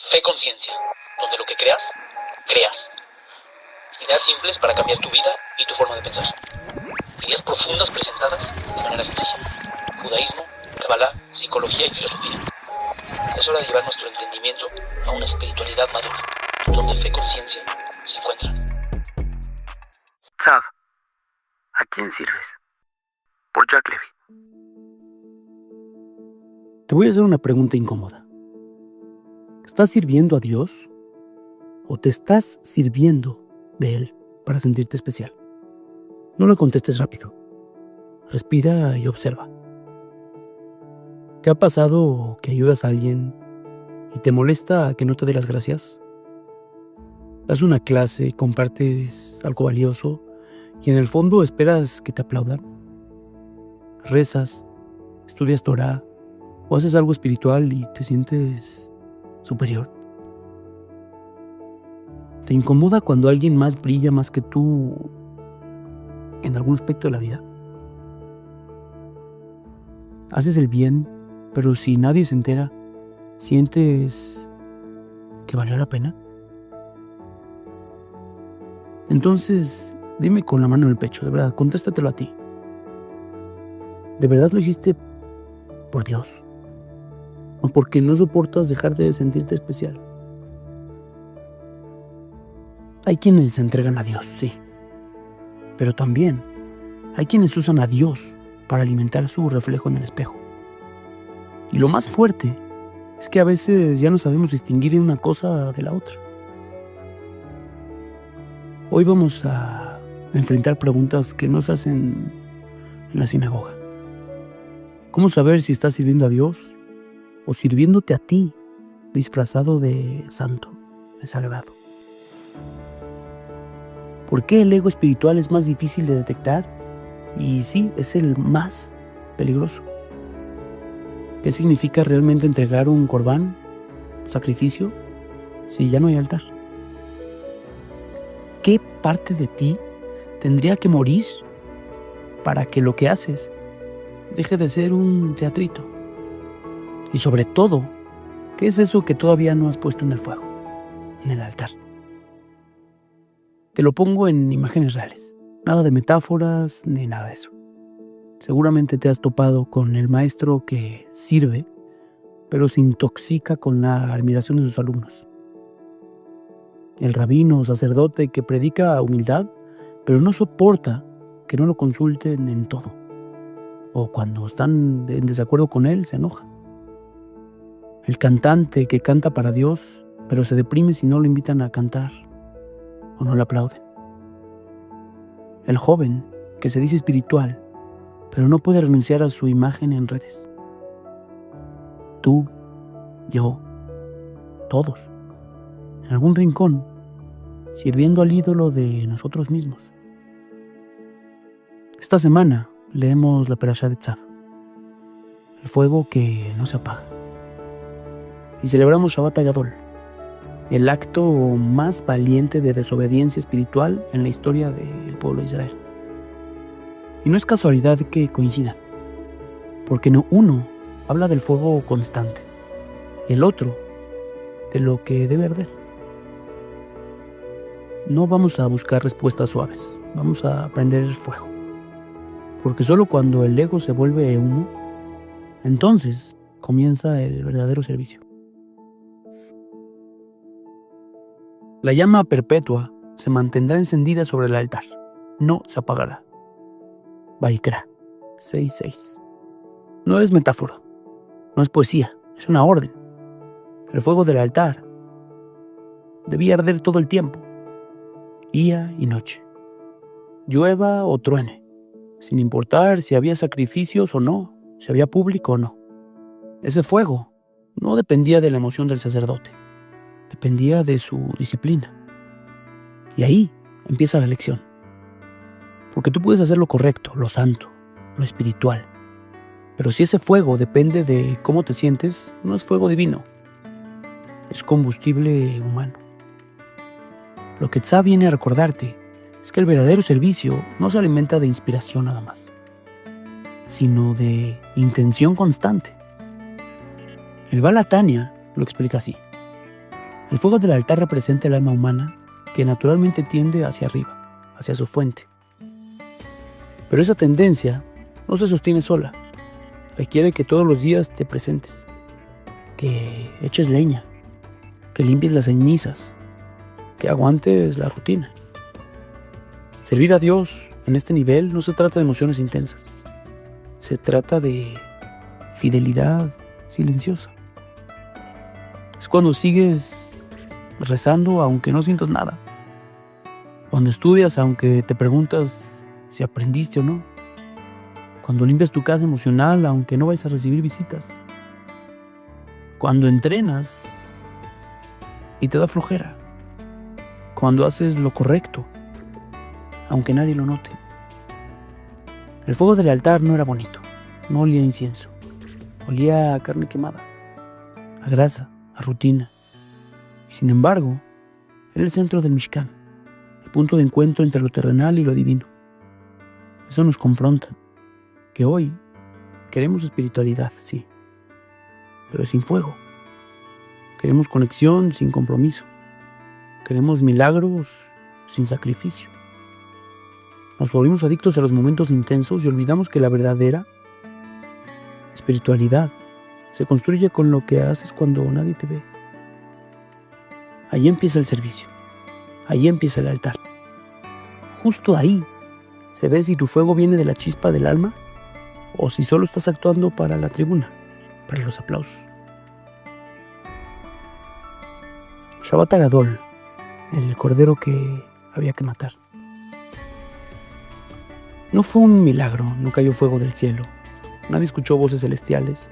Fe Conciencia, donde lo que creas, creas. Ideas simples para cambiar tu vida y tu forma de pensar. Ideas profundas presentadas de manera sencilla. Judaísmo, Kabbalah, psicología y filosofía. Es hora de llevar nuestro entendimiento a una espiritualidad madura, donde fe y conciencia se encuentran. Tzav, ¿a quién sirves? Por Jack Levy. Te voy a hacer una pregunta incómoda. ¿Estás sirviendo a Dios o te estás sirviendo de Él para sentirte especial? No lo contestes rápido. Respira y observa. ¿Te ha pasado que ayudas a alguien y te molesta que no te dé las gracias? Das una clase, compartes algo valioso y en el fondo esperas que te aplaudan. Rezas, estudias Torah o haces algo espiritual y te sientes superior. ¿Te incomoda cuando alguien más brilla más que tú en algún aspecto de la vida? Haces el bien, pero si nadie se entera, ¿sientes que valió la pena? Entonces, dime con la mano en el pecho, de verdad, contéstatelo a ti. ¿De verdad lo hiciste por Dios? ¿O porque no soportas dejar de sentirte especial? Hay quienes se entregan a Dios, sí. Pero también hay quienes usan a Dios para alimentar su reflejo en el espejo. Y lo más fuerte es que a veces ya no sabemos distinguir una cosa de la otra. Hoy vamos a enfrentar preguntas que nos hacen en la sinagoga. ¿Cómo saber si estás sirviendo a Dios o sirviéndote a ti, disfrazado de santo, de sagrado? ¿Por qué el ego espiritual es más difícil de detectar? Y sí, es el más peligroso. ¿Qué significa realmente entregar un corbán, sacrificio, si ya no hay altar? ¿Qué parte de ti tendría que morir para que lo que haces deje de ser un teatrito? Y sobre todo, ¿qué es eso que todavía no has puesto en el fuego, en el altar? Te lo pongo en imágenes reales, nada de metáforas ni nada de eso. Seguramente te has topado con el maestro que sirve, pero se intoxica con la admiración de sus alumnos. El rabino o sacerdote que predica humildad, pero no soporta que no lo consulten en todo. O cuando están en desacuerdo con él, se enoja. El cantante que canta para Dios, pero se deprime si no lo invitan a cantar o no le aplauden. El joven que se dice espiritual, pero no puede renunciar a su imagen en redes. Tú, yo, todos, en algún rincón, sirviendo al ídolo de nosotros mismos. Esta semana leemos la Perashá de Tzav, el fuego que no se apaga. Y celebramos Shabbat Gadol, el acto más valiente de desobediencia espiritual en la historia del pueblo de Israel. Y no es casualidad que coincida, porque uno habla del fuego constante, y el otro de lo que debe arder. No vamos a buscar respuestas suaves, vamos a prender el fuego, porque solo cuando el ego se vuelve uno, entonces comienza el verdadero servicio. La llama perpetua se mantendrá encendida sobre el altar, no se apagará. Vaikra 6:6. No es metáfora, no es poesía, es una orden. El fuego del altar debía arder todo el tiempo, día y noche, llueva o truene, sin importar si había sacrificios o no, si había público o no. Ese fuego no dependía de la emoción del sacerdote, dependía de su disciplina. Y ahí empieza la lección. Porque tú puedes hacer lo correcto, lo santo, lo espiritual. Pero si ese fuego depende de cómo te sientes, no es fuego divino. Es combustible humano. Lo que Tzav viene a recordarte es que el verdadero servicio no se alimenta de inspiración nada más, sino de intención constante. El Baal HaTanya lo explica así. El fuego del altar representa el alma humana que naturalmente tiende hacia arriba, hacia su fuente. Pero esa tendencia no se sostiene sola. Requiere que todos los días te presentes, que eches leña, que limpies las cenizas, que aguantes la rutina. Servir a Dios en este nivel no se trata de emociones intensas. Se trata de fidelidad silenciosa. Es cuando sigues rezando aunque no sientas nada. Cuando estudias aunque te preguntas si aprendiste o no. Cuando limpias tu casa emocional aunque no vayas a recibir visitas. Cuando entrenas y te da flojera. Cuando haces lo correcto aunque nadie lo note. El fuego del altar no era bonito, no olía a incienso, olía a carne quemada, a grasa, a rutina. Y sin embargo, era el centro del Mishkan, el punto de encuentro entre lo terrenal y lo divino. Eso nos confronta, que hoy queremos espiritualidad, sí, pero sin fuego. Queremos conexión sin compromiso. Queremos milagros sin sacrificio. Nos volvimos adictos a los momentos intensos y olvidamos que la verdadera espiritualidad se construye con lo que haces cuando nadie te ve. Ahí empieza el servicio. Ahí empieza el altar. Justo ahí se ve si tu fuego viene de la chispa del alma o si solo estás actuando para la tribuna, para los aplausos. Shabbat Gadol, el cordero que había que matar. No fue un milagro, no cayó fuego del cielo, nadie escuchó voces celestiales,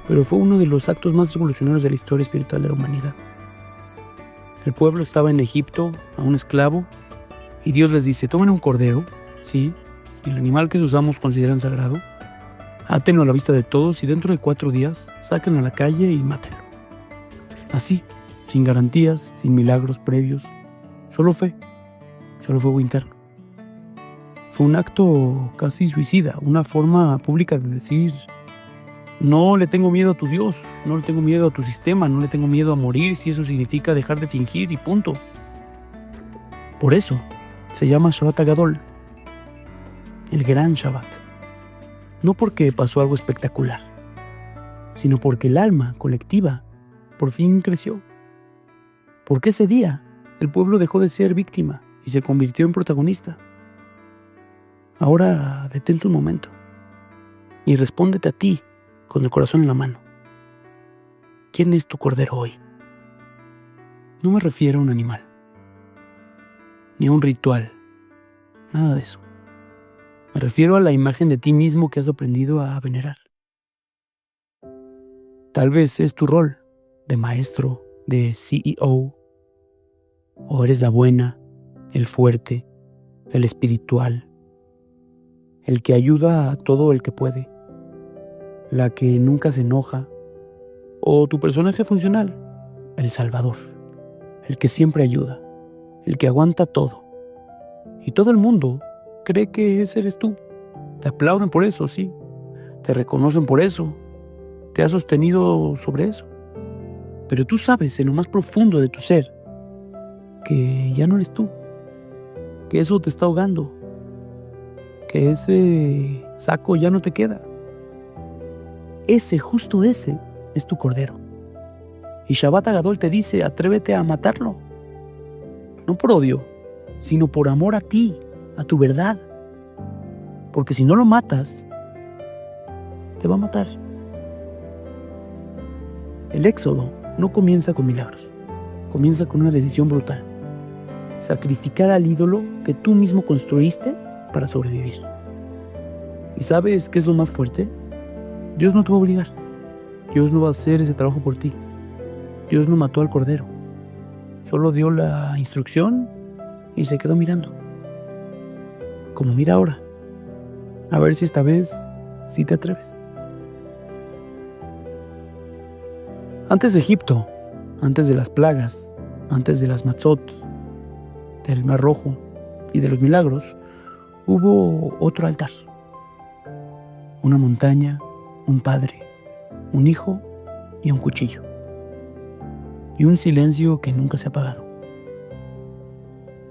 pero fue uno de los actos más revolucionarios de la historia espiritual de la humanidad. El pueblo estaba en Egipto, a un esclavo, y Dios les dice, tomen un cordero, sí, el animal que usamos consideran sagrado, átenlo a la vista de todos y dentro de 4 días sáquenlo a la calle y mátenlo. Así, sin garantías, sin milagros previos, solo fe, solo fuego interno. Fue un acto casi suicida, una forma pública de decir, no le tengo miedo a tu Dios, no le tengo miedo a tu sistema, no le tengo miedo a morir si eso significa dejar de fingir y punto. Por eso se llama Shabbat Gadol, el gran Shabbat. No porque pasó algo espectacular, sino porque el alma colectiva por fin creció. Porque ese día el pueblo dejó de ser víctima y se convirtió en protagonista. Ahora detente un momento y respóndete a ti con el corazón en la mano. ¿Quién es tu cordero hoy? No me refiero a un animal, ni a un ritual, nada de eso. Me refiero a la imagen de ti mismo que has aprendido a venerar. Tal vez es tu rol de maestro, de CEO, o eres la buena, el fuerte, el espiritual, el que ayuda a todo el que puede, la que nunca se enoja, o tu personaje funcional, el salvador, el que siempre ayuda, el que aguanta todo. Y todo el mundo cree que ese eres tú. Te aplauden por eso, sí. Te reconocen por eso. Te has sostenido sobre eso. Pero tú sabes en lo más profundo de tu ser que ya no eres tú, que eso te está ahogando, que ese saco ya no te queda. Justo ese, es tu cordero. Y Shabbat Gadol te dice, atrévete a matarlo. No por odio, sino por amor a ti, a tu verdad. Porque si no lo matas, te va a matar. El éxodo no comienza con milagros, comienza con una decisión brutal. Sacrificar al ídolo que tú mismo construiste para sobrevivir. ¿Y sabes qué es lo más fuerte? Dios no te va a obligar. Dios no va a hacer ese trabajo por ti. Dios no mató al cordero. Solo dio la instrucción y se quedó mirando. Como mira ahora. A ver si esta vez sí te atreves. Antes de Egipto, antes de las plagas, antes de las matzot, del Mar Rojo y de los milagros, hubo otro altar. Una montaña, un padre, un hijo y un cuchillo. y un silencio que nunca se ha apagado.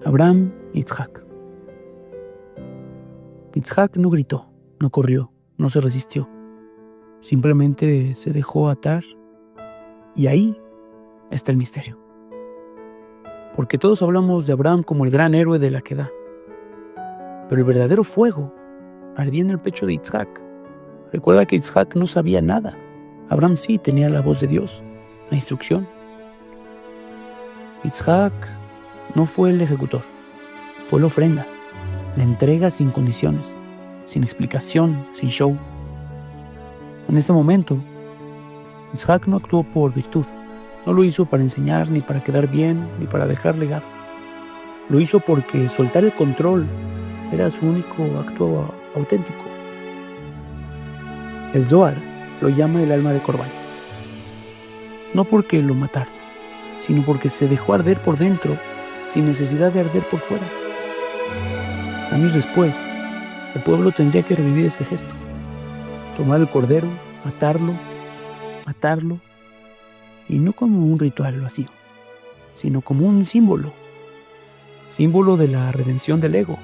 Abraham y Yitzhak. Yitzhak no gritó, no corrió, no se resistió. Simplemente se dejó atar y ahí está el misterio. Porque todos hablamos de Abraham como el gran héroe de la Akedah. Pero el verdadero fuego ardía en el pecho de Yitzhak. Recuerda que Yitzhak no sabía nada. Abraham sí tenía la voz de Dios, la instrucción. Yitzhak no fue el ejecutor, fue la ofrenda, la entrega sin condiciones, sin explicación, sin show. En este momento, Yitzhak no actuó por virtud. No lo hizo para enseñar, ni para quedar bien, ni para dejar legado. Lo hizo porque soltar el control era su único acto auténtico. El Zohar lo llama el alma de Corbán. No porque lo mataron, sino porque se dejó arder por dentro sin necesidad de arder por fuera. Años después, el pueblo tendría que revivir ese gesto. Tomar el cordero, matarlo, y no como un ritual vacío, sino como un símbolo de la redención del ego,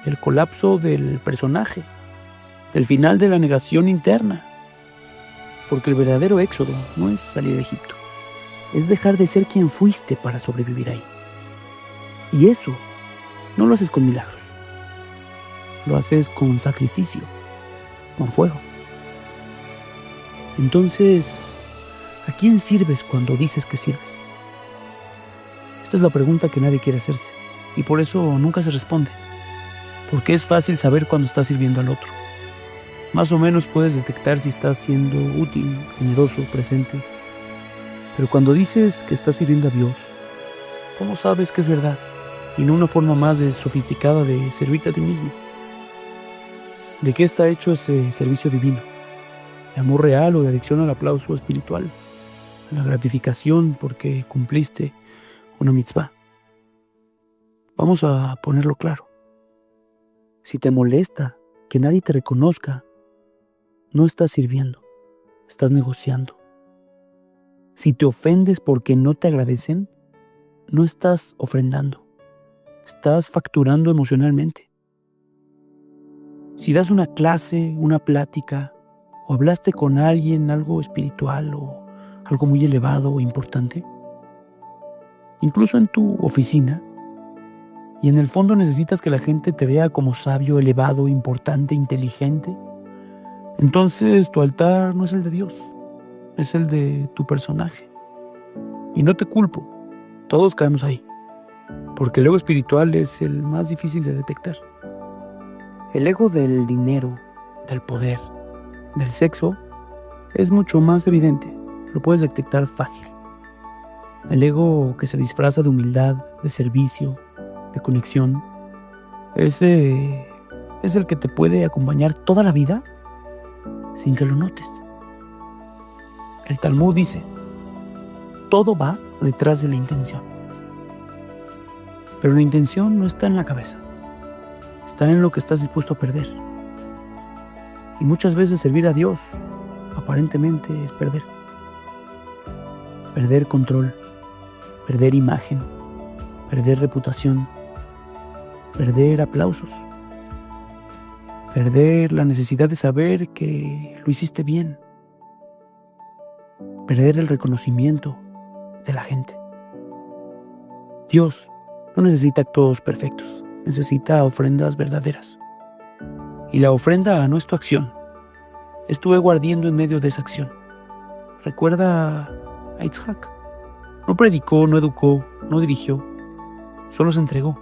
el colapso del personaje, del final de la negación interna. Porque el verdadero éxodo no es salir de Egipto, es dejar de ser quien fuiste para sobrevivir ahí. Y eso no lo haces con milagros, lo haces con sacrificio, con fuego. Entonces, ¿a quién sirves cuando dices que sirves? Esta es la pregunta que nadie quiere hacerse, y por eso nunca se responde. Porque es fácil saber cuando estás sirviendo al otro. Más o menos puedes detectar si estás siendo útil, generoso, presente. Pero cuando dices que estás sirviendo a Dios, ¿cómo sabes que es verdad? Y no una forma más sofisticada de servirte a ti mismo. ¿De qué está hecho ese servicio divino? ¿De amor real o de adicción al aplauso espiritual? ¿A la gratificación porque cumpliste una mitzvah? Vamos a ponerlo claro. Si te molesta que nadie te reconozca, no estás sirviendo, estás negociando. Si te ofendes porque no te agradecen, no estás ofrendando, estás facturando emocionalmente. Si das una clase, una plática, o hablaste con alguien algo espiritual o algo muy elevado o importante, incluso en tu oficina, y en el fondo necesitas que la gente te vea como sabio, elevado, importante, inteligente, entonces tu altar no es el de Dios, es el de tu personaje. Y no te culpo, todos caemos ahí, porque el ego espiritual es el más difícil de detectar. El ego del dinero, del poder, del sexo, es mucho más evidente, lo puedes detectar fácil. El ego que se disfraza de humildad, de servicio, de conexión, ese es el que te puede acompañar toda la vida sin que lo notes. El Talmud dice, todo va detrás de la intención. Pero la intención no está en la cabeza, está en lo que estás dispuesto a perder. Y muchas veces servir a Dios, aparentemente, es perder. Perder control, perder imagen, perder reputación, perder aplausos, perder la necesidad de saber que lo hiciste bien, perder el reconocimiento de la gente. Dios no necesita actos perfectos, necesita ofrendas verdaderas. Y la ofrenda no es tu acción, es tu ego ardiendo en medio de esa acción. Recuerda a Yitzhak. No predicó, no educó, no dirigió, solo se entregó.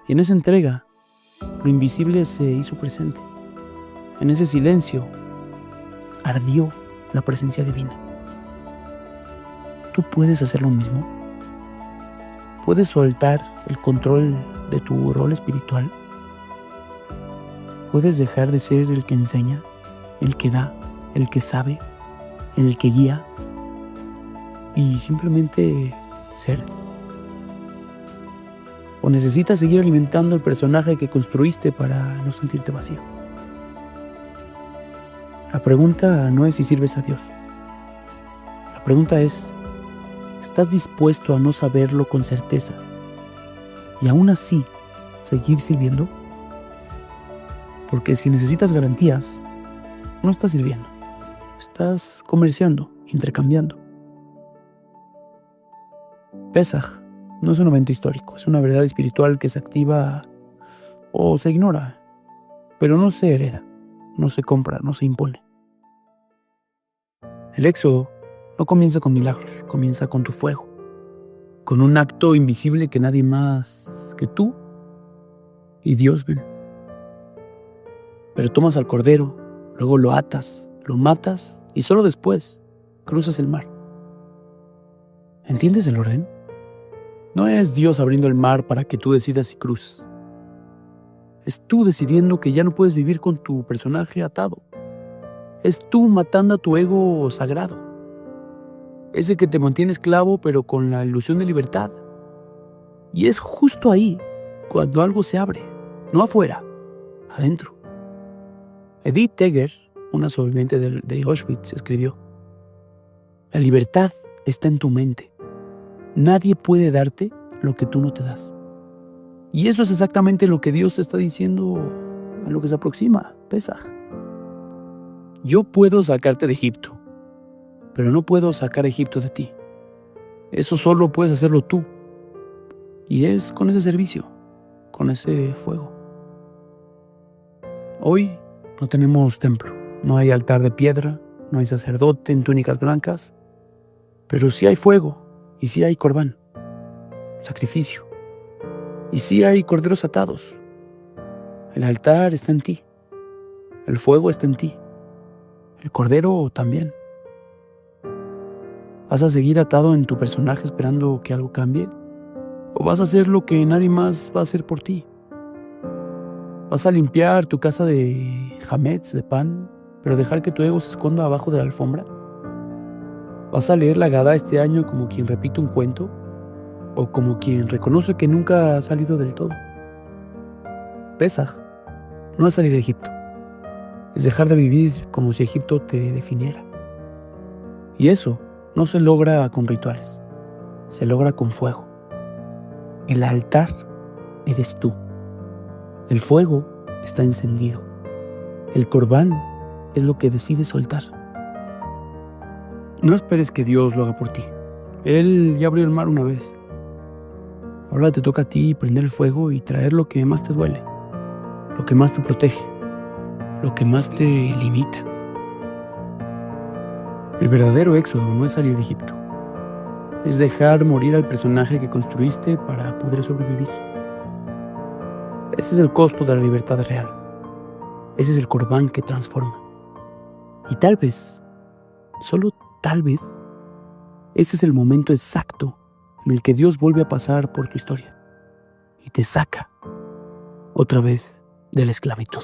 Y en esa entrega, lo invisible se hizo presente. En ese silencio, ardió la presencia divina. ¿Tú puedes hacer lo mismo? ¿Puedes soltar el control de tu rol espiritual? ¿Puedes dejar de ser el que enseña, el que da, el que sabe, el que guía? Y simplemente ser. ¿O necesitas seguir alimentando el personaje que construiste para no sentirte vacío? La pregunta no es si sirves a Dios. La pregunta es, ¿Estás dispuesto a no saberlo con certeza y aún así seguir sirviendo? Porque si necesitas garantías, no estás sirviendo. Estás comerciando, intercambiando. Pesaj no es un evento histórico, es una verdad espiritual que se activa o se ignora, pero no se hereda, no se compra, no se impone. El éxodo no comienza con milagros, comienza con tu fuego, con un acto invisible que nadie más que tú y Dios ven. Pero tomas al cordero, luego lo atas, lo matas y solo después cruzas el mar. ¿Entiendes el orden? No es Dios abriendo el mar para que tú decidas si cruzas. Es tú decidiendo que ya no puedes vivir con tu personaje atado. Es tú matando a tu ego sagrado. Ese que te mantiene esclavo pero con la ilusión de libertad. Y es justo ahí cuando algo se abre, no afuera, adentro. Edith Tegger, una sobreviviente de Auschwitz, escribió: la libertad está en tu mente. Nadie puede darte lo que tú no te das. Y eso es exactamente lo que Dios te está diciendo a lo que se aproxima, Pesaj. Yo puedo sacarte de Egipto, pero no puedo sacar a Egipto de ti. Eso solo puedes hacerlo tú. Y es con ese servicio, con ese fuego. Hoy no tenemos templo, no hay altar de piedra, no hay sacerdote en túnicas blancas, pero sí hay fuego y sí hay corbán, sacrificio, y sí hay corderos atados. El altar está en ti, el fuego está en ti, el cordero también. ¿Vas a seguir atado en tu personaje esperando que algo cambie? ¿O vas a hacer lo que nadie más va a hacer por ti? ¿Vas a limpiar tu casa de hametz, de pan, pero dejar que tu ego se esconda abajo de la alfombra? ¿Vas a leer la Haggadá este año como quien repite un cuento? ¿O como quien reconoce que nunca ha salido del todo? Pesaj no es salir de Egipto. Es dejar de vivir como si Egipto te definiera. Y eso no se logra con rituales. Se logra con fuego. El altar eres tú. El fuego está encendido. El corbán es lo que decides soltar. No esperes que Dios lo haga por ti. Él ya abrió el mar una vez. Ahora te toca a ti prender el fuego y traer lo que más te duele, lo que más te protege, lo que más te limita. El verdadero éxodo no es salir de Egipto. Es dejar morir al personaje que construiste para poder sobrevivir. Ese es el costo de la libertad real. Ese es el corbán que transforma. Y tal vez, solo tal vez, ese es el momento exacto en el que Dios vuelve a pasar por tu historia y te saca otra vez de la esclavitud.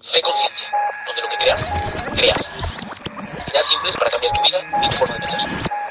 Fe Conciencia, donde lo que creas, creas. Ideas simples para cambiar tu vida y tu forma de pensar.